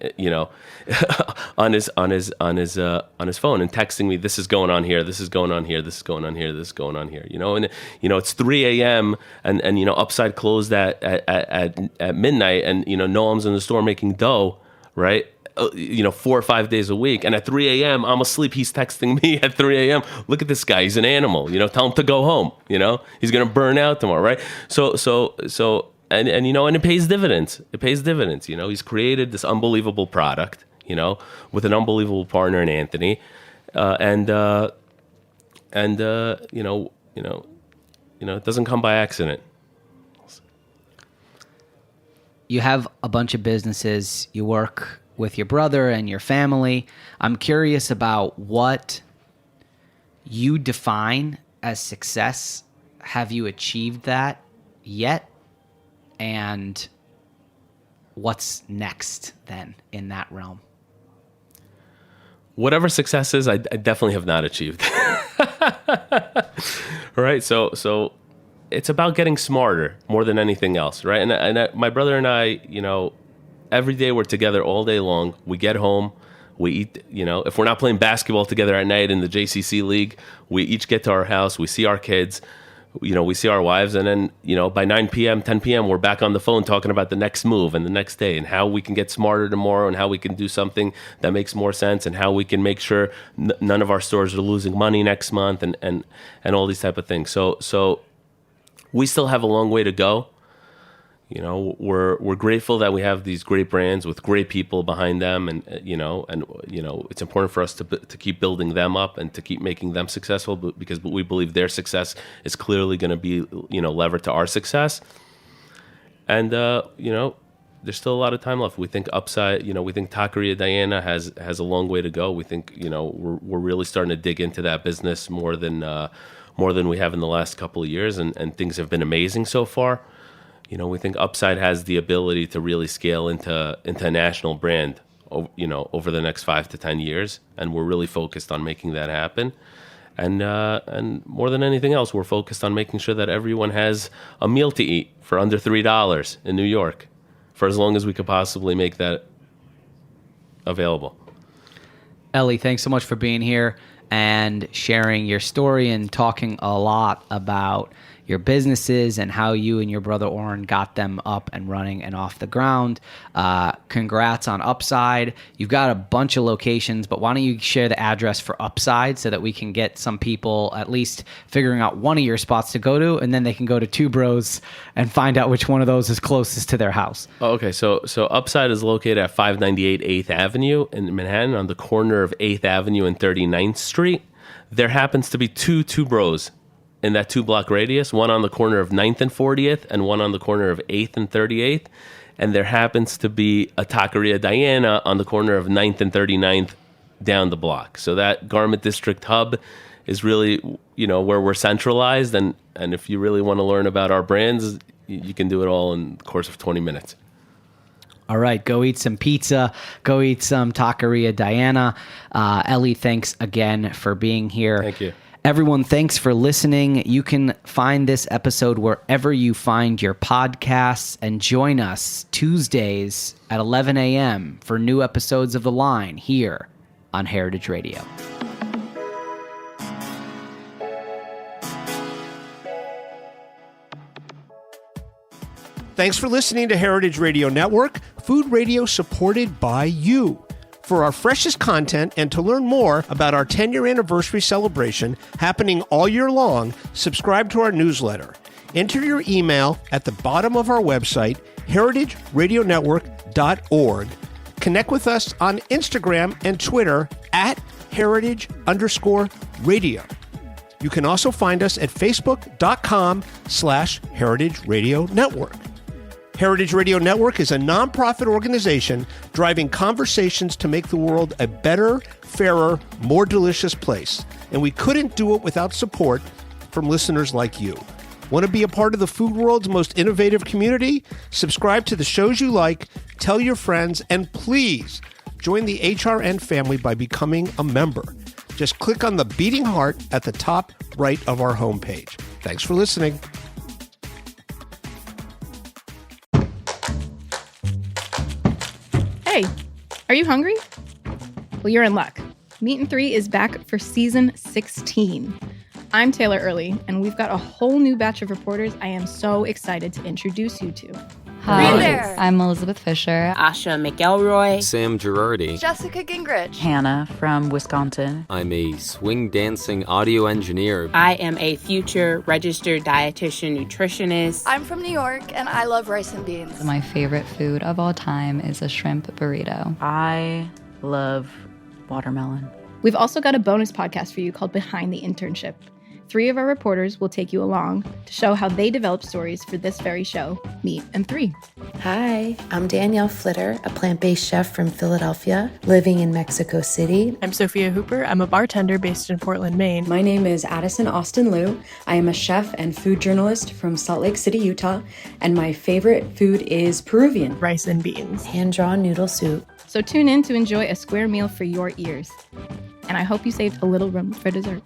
on his phone, and texting me, this is going on here, this is going on here, this is going on here, this is going on here. It's 3 a.m. and Upside closed at midnight, and Noam's in the store making dough, right? 4 or 5 days a week, and at 3 a.m. I'm asleep. He's texting me at 3 a.m. Look at this guy. He's an animal. Tell him to go home. He's gonna burn out tomorrow, right? So, and it pays dividends. It pays dividends. He's created this unbelievable product. With an unbelievable partner in Anthony, it doesn't come by accident. You have a bunch of businesses. You work with your brother and your family. I'm curious about what you define as success. Have you achieved that yet? And what's next then in that realm? Whatever success is, I definitely have not achieved. Right? So it's about getting smarter more than anything else, right? And my brother and I, every day we're together all day long. We get home, we eat, if we're not playing basketball together at night in the JCC league, we each get to our house, we see our kids, we see our wives, and then, by 9 p.m., 10 p.m., we're back on the phone talking about the next move and the next day and how we can get smarter tomorrow and how we can do something that makes more sense and how we can make sure none of our stores are losing money next month and all these type of things. So we still have a long way to go. We're grateful that we have these great brands with great people behind them, and it's important for us to keep building them up and to keep making them successful, because we believe their success is clearly going to be levered to our success. And there's still a lot of time left. We think Upside, we think Taqueria Diana has a long way to go. We think we're really starting to dig into that business more than we have in the last couple of years, and things have been amazing so far. We think Upside has the ability to really scale into a national brand, over the next 5 to 10 years, and we're really focused on making that happen. And more than anything else, we're focused on making sure that everyone has a meal to eat for under $3 in New York, for as long as we could possibly make that available. Eli, thanks so much for being here and sharing your story and talking a lot about your businesses and how you and your brother Oren got them up and running and off the ground. Congrats on Upside. You've got a bunch of locations, but why don't you share the address for Upside so that we can get some people at least figuring out one of your spots to go to, and then they can go to Two Bros and find out which one of those is closest to their house. Oh, okay, so Upside is located at 598 8th Avenue in Manhattan, on the corner of 8th Avenue and 39th Street. There happens to be two Bros in that 2-block radius, one on the corner of 9th and 40th and one on the corner of 8th and 38th. And there happens to be a Taqueria Diana on the corner of 9th and 39th down the block. So that garment district hub is really, where we're centralized. And if you really want to learn about our brands, you can do it all in the course of 20 minutes. All right, go eat some pizza. Go eat some Taqueria Diana. Eli, thanks again for being here. Thank you. Everyone, thanks for listening. You can find this episode wherever you find your podcasts, and join us Tuesdays at 11 a.m. for new episodes of The Line here on Heritage Radio. Thanks for listening to Heritage Radio Network, food radio supported by you. For our freshest content and to learn more about our 10-year anniversary celebration happening all year long, subscribe to our newsletter. Enter your email at the bottom of our website, heritageradionetwork.org. Connect with us on Instagram and Twitter at @heritage_radio. You can also find us at facebook.com/Heritage Radio Network. Heritage Radio Network is a nonprofit organization driving conversations to make the world a better, fairer, more delicious place. And we couldn't do it without support from listeners like you. Want to be a part of the food world's most innovative community? Subscribe to the shows you like, tell your friends, and please join the HRN family by becoming a member. Just click on the beating heart at the top right of our homepage. Thanks for listening. Hey, are you hungry? Well, you're in luck. Meat and 3 is back for season 16. I'm Taylor Early, and we've got a whole new batch of reporters I am so excited to introduce you to. Hi, I'm Elizabeth Fisher. Asha McElroy. Sam Girardi. Jessica Gingrich. Hannah from Wisconsin. I'm a swing dancing audio engineer. I am a future registered dietitian nutritionist. I'm from New York and I love rice and beans. My favorite food of all time is a shrimp burrito. I love watermelon. We've also got a bonus podcast for you called Behind the Internship. 3 of our reporters will take you along to show how they develop stories for this very show, Meat and 3. Hi, I'm Danielle Flitter, a plant-based chef from Philadelphia, living in Mexico City. I'm Sophia Hooper. I'm a bartender based in Portland, Maine. My name is Addison Austin Liu. I am a chef and food journalist from Salt Lake City, Utah, and my favorite food is Peruvian. Rice and beans. Hand-drawn noodle soup. So tune in to enjoy a square meal for your ears. And I hope you saved a little room for dessert.